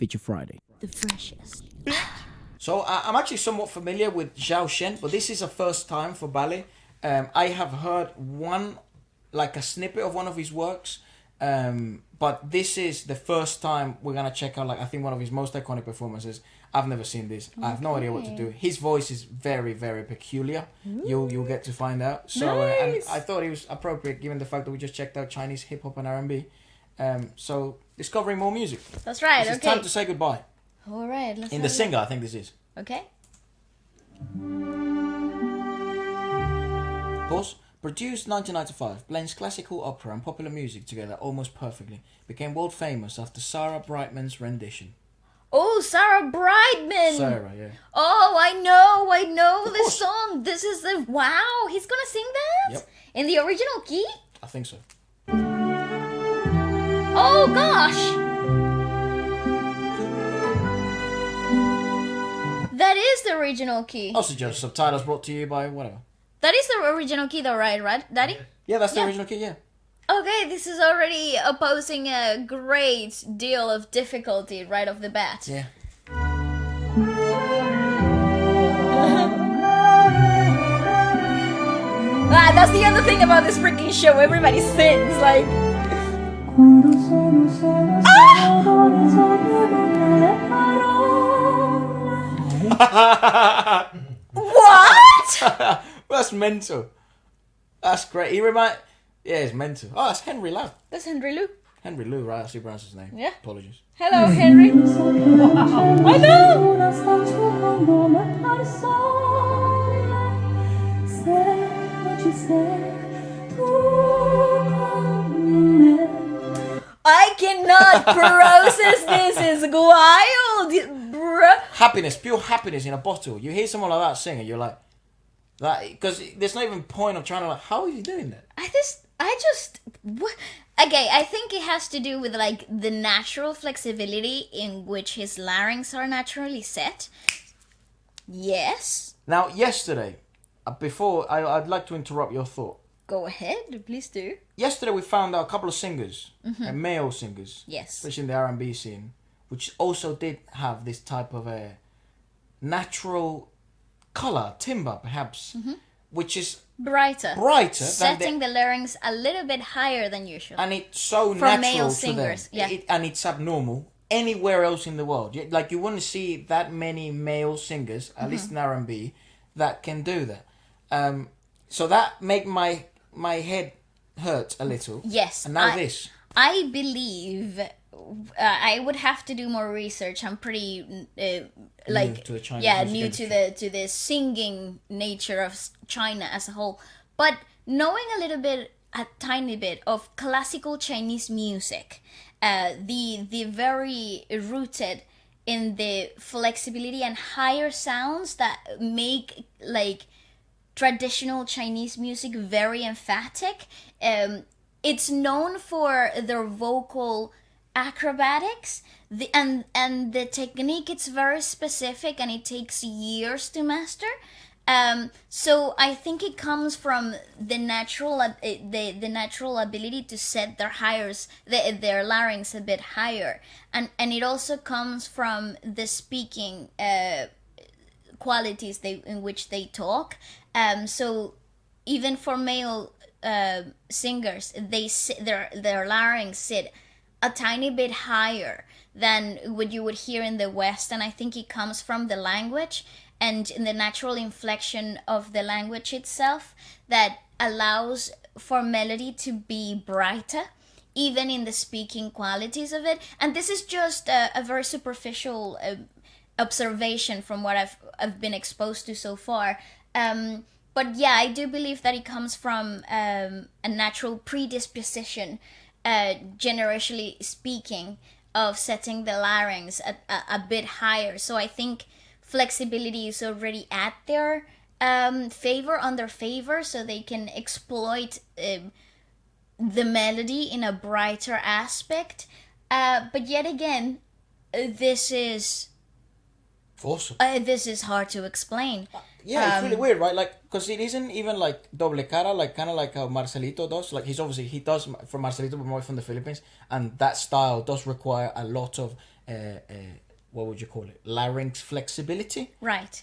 Feature Friday. The freshest. So I'm actually somewhat familiar with Zhou Shen, but this is a first time for ballet. I have heard a snippet of one of his works, but this is the first time we're gonna check out, I think one of his most iconic performances. I've never seen this. I have no idea what to do. His voice is very, very peculiar. You'll get to find out. So and I thought it was appropriate given the fact that we just checked out Chinese hip hop and R&B. So discovering more music. That's right. It's time to say goodbye. All right. Let's In the singer, I think this is. Okay. Pause. Produced 1995, blends classical opera and popular music together almost perfectly. Became world famous after Sarah Brightman's rendition. Oh, Sarah Brightman. Sarah, yeah. Oh, I know this song. This is the wow. He's gonna sing that in the original key. I think so. Oh gosh. That is the original key. Also just subtitles brought to you by whatever. That is the original key though, right, Daddy? Yeah, that's the original key, yeah. Okay, this is already posing a great deal of difficulty right off the bat. Yeah. That's the other thing about this freaking show. Everybody sings, like... What? That's mental. That's great. It's mental. Oh, that's Henry Lau. That's Henry Lou. Henry Lou, right? That's who pronounced his name. Yeah. Apologies. Hello, Henry. I know. I cannot process this. It's wild, bruh. Happiness, pure happiness in a bottle. You hear someone like that singing, you're like, that, because there's not even point of trying to how is he doing that? Okay, I think it has to do with the natural flexibility in which his larynx are naturally set. Yes. Now, yesterday, before I'd like to interrupt your thought. Go ahead, please do. Yesterday we found out a couple of singers, male singers, Yes, especially in the R&B scene, which also did have this type of a natural color, timbre perhaps, which is brighter, than setting the larynx a little bit higher than usual. And it's so for natural male to singers, them. And it's abnormal anywhere else in the world. Like you wouldn't see that many male singers, at least in R&B, that can do that. So that make my head hurt a little. Yes. And now this. I believe I would have to do more research. I'm pretty new to the Chinese new industry. to the singing nature of China as a whole. But knowing a tiny bit of classical Chinese music, the very rooted in the flexibility and higher sounds that make traditional Chinese music very emphatic. It's known for their vocal acrobatics, and the technique. It's very specific and it takes years to master. So I think it comes from the natural the natural ability to set their larynx a bit higher, and it also comes from the speaking qualities in which they talk. So even for male singers, their larynx sit a tiny bit higher than what you would hear in the West, and I think it comes from the language and in the natural inflection of the language itself that allows for melody to be brighter, even in the speaking qualities of it. And this is just a very superficial observation from what I've been exposed to so far. But yeah, I do believe that it comes from a natural predisposition, generationally speaking, of setting the larynx a bit higher. So I think flexibility is already at their favor, so they can exploit the melody in a brighter aspect. But yet again, this is awesome. This is hard to explain. Yeah, it's really weird, right? Like, because it isn't even like doble cara, like kind of like how Marcelito does. Like, he does from Marcelito, but more from the Philippines, and that style does require a lot of what would you call it? Larynx flexibility. Right.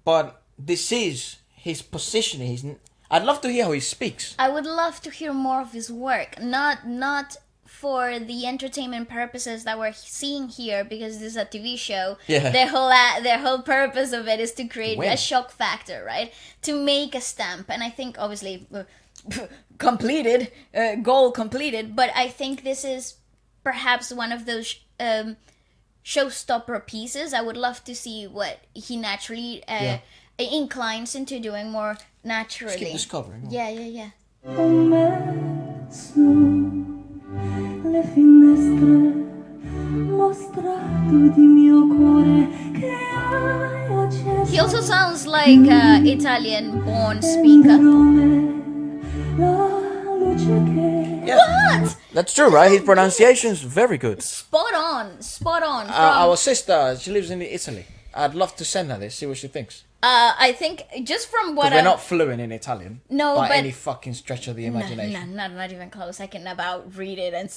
But this is his positioning. I'd love to hear how he speaks. I would love to hear more of his work. Not for the entertainment purposes that we're seeing here, because this is a TV show. Yeah. The whole purpose of it is to create a shock factor, right? To make a stamp, and I think obviously completed, goal completed. But I think this is perhaps one of those showstopper pieces. I would love to see what he naturally inclines into doing more naturally. Just keep discovering. Yeah. Le finestre mostrato di mio cuore che hai acceso. He also sounds like an Italian-born speaker. Yeah. What? That's true, right? His pronunciation's very good. Spot on. Our sister, she lives in Italy. I'd love to send her this, see what she thinks. I think just from what we're not fluent in Italian. No, by but any fucking stretch of the imagination. not even close. I can about read it and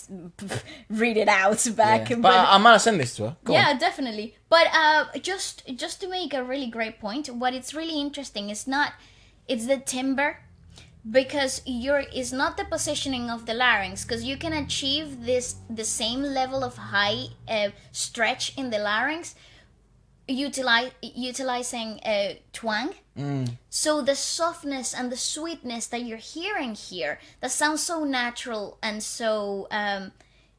read it out back. Yeah. But I'm gonna send this to her. Go on. Definitely. But just to make a really great point, what it's really interesting is it's the timbre, because it's not the positioning of the larynx, because you can achieve the same level of high stretch in the larynx utilizing twang. So the softness and the sweetness that you're hearing here, that sounds so natural and so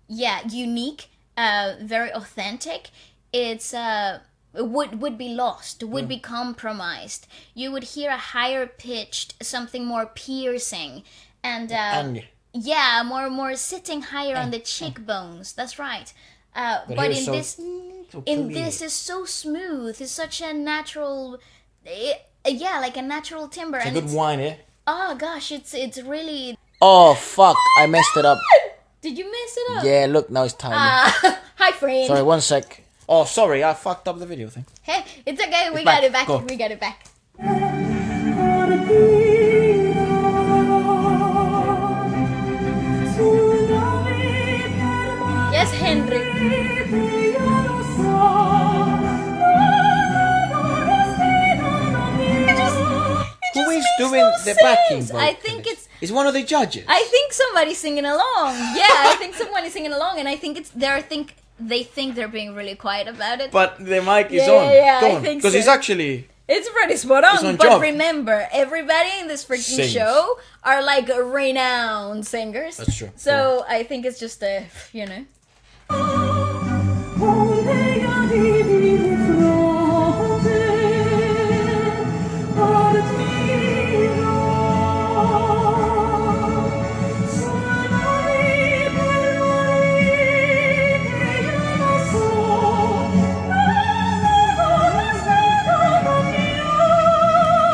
unique, very authentic, it's would be lost, would be compromised. You would hear a higher pitched, something more piercing, and more sitting higher on the cheekbones. That's right. But in this is so smooth. It's such a natural, like a natural timbre. It's a good wine, yeah. Oh gosh, it's really. Oh fuck! I messed it up. Did you mess it up? Yeah, look, now it's tiny. Hi, friend. Sorry, 1 sec. Oh, sorry, I fucked up the video thing. Hey, it's okay. We It's got back. it back. Go. We got it back. Yes, Henry. Who is makes doing no the sense. backing vocal? I think it's one of the judges. I think somebody's singing along. Yeah, I think someone is singing along, and I think they think they're being really quiet about it. But the mic is Yeah, on. yeah, Go I on. think Because so. it's actually. It's pretty spot It's on. on But job. remember, everybody in this freaking Sings. show are like renowned singers. That's true. So I think it's just you know.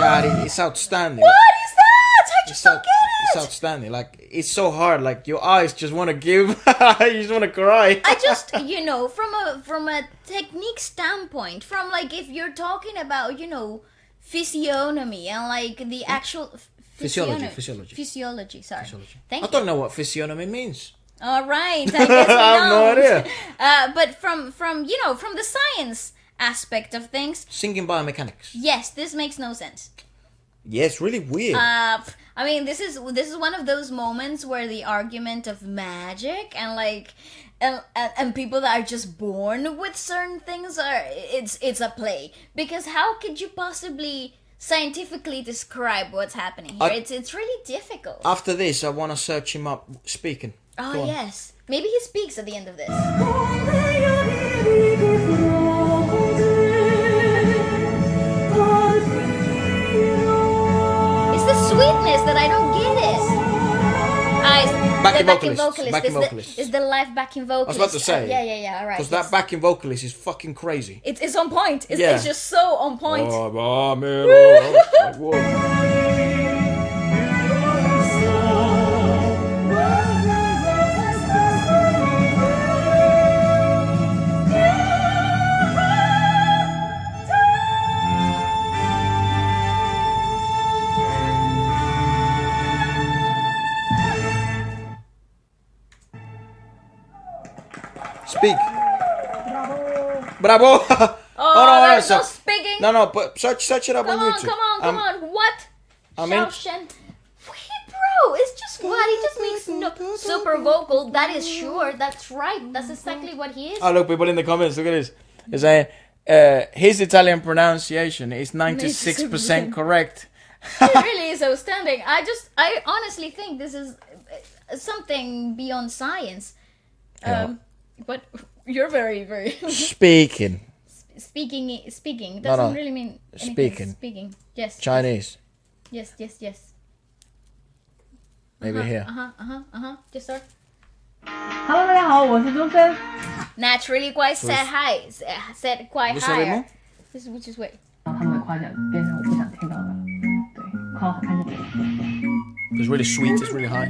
God, it's outstanding. What is that? I just don't get It's it. outstanding. Like, it's so hard. Like, your eyes just want to give. You just want to cry. I just, from a technique standpoint, from like if you're talking about, physiognomy and like the actual Physiology. Physiology, sorry. Thank I you. don't know what physiognomy means. All right, I guess we I have no don't. idea. But from the science aspect of things, Singing biomechanics. yes, this makes no sense. Yeah, it's really weird. I mean, this is one of those moments where the argument of magic and like and people that are just born with certain things it's a play, because how could you possibly scientifically describe what's happening here? It's really difficult. After this, I want to search him up speaking. Go Oh on. yes, maybe he speaks at the end of this. It's the sweetness that I don't get it. Backing The backing vocalist. vocalist. Backing is vocalist. the live backing vocalist. I was about to say. Yeah, all right. Because yes. that backing vocalist is fucking crazy. It's on point. It's, Yeah. it's just so on point. Oh, man. Like, whoa. Speak. Bravo! Oh, there's no speaking. No, but search it up on YouTube. Come on. What? I mean, Zhou Shen. Wait, bro, it's just what he just makes super vocal. That is sure. That's right. That's exactly what he is. oh, look, people in the comments, look at this. They're saying, his Italian pronunciation is 96% correct. It really is outstanding. I honestly think this is something beyond science. But you're very, very Speaking doesn't really mean anything. Speaking. Yes. Chinese. Yes. Maybe here. Just start. Hello， 大家好，我是周深。 Naturally quite said hi. Said quite higher. Just wait. 然后他们的夸奖变成我不想听到的，对，夸我好看就可以。 It's really sweet, it's really high.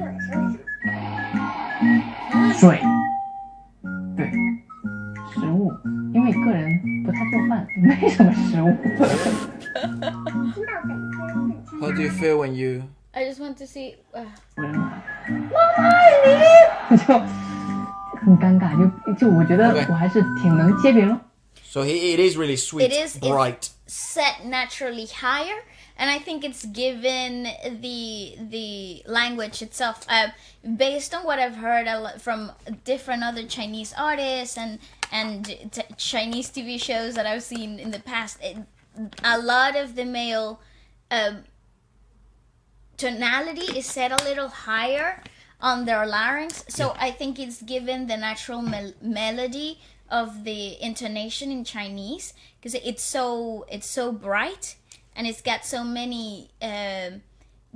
水，对，食物，因为个人不太做饭，没什么食物。 How do you feel when you... I just want to see. 我人妈爱你，就很尴尬，就我觉得我还是挺能接别人。 So it is really sweet, It is bright. Set naturally higher, and I think it's given the language itself. Based on what I've heard from different other Chinese artists and Chinese TV shows that I've seen in the past, a lot of the male tonality is set a little higher on their larynx, so I think it's given the natural melody of the intonation in Chinese, because it's so bright and it's got so many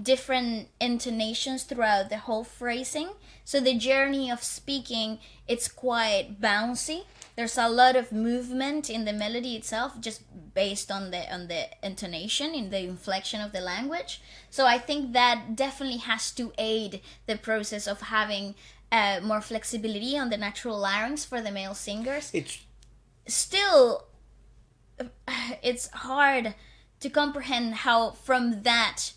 different intonations throughout the whole phrasing. So the journey of speaking, it's quite bouncy. There's a lot of movement in the melody itself, just based on the intonation, in the inflection of the language. So I think that definitely has to aid the process of having more flexibility on the natural larynx for the male singers. It's hard to comprehend how from that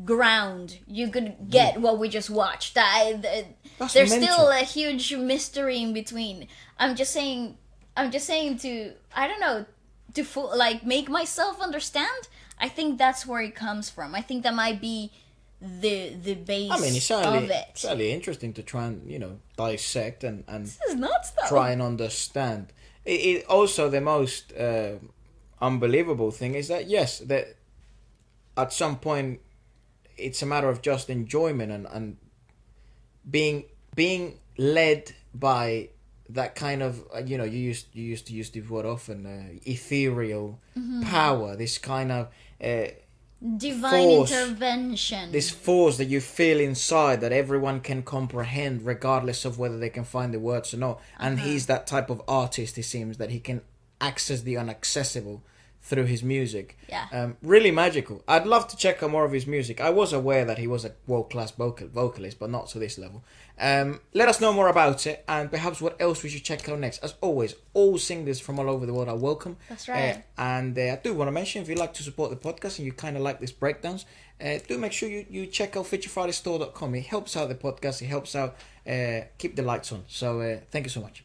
ground you could get what we just watched. There's mental. Still a huge mystery in between. I'm just saying to, I don't know, to make myself understand. I think that's where it comes from. I think that might be the base it's of it. certainly interesting to try and dissect and This is nuts, though. try and understand. It also, the most unbelievable thing is that yes, that at some point it's a matter of just enjoyment and being led by that kind of you used to use the word often, ethereal power, this kind of Divine force, intervention. this force that you feel inside that everyone can comprehend regardless of whether they can find the words or not. And he's that type of artist, it seems, that he can access the inaccessible through his music. Yeah. Really magical. I'd love to check out more of his music. I was aware that he was a world-class vocalist, but not to this level. Let us know more about it, and perhaps what else we should check out next. As always, all singers from all over the world are welcome. That's right. And I do want to mention, if you'd like to support the podcast and you kind of like these breakdowns, do make sure you check out featurefridaystore.com. It helps out the podcast. It helps out keep the lights on. So thank you so much.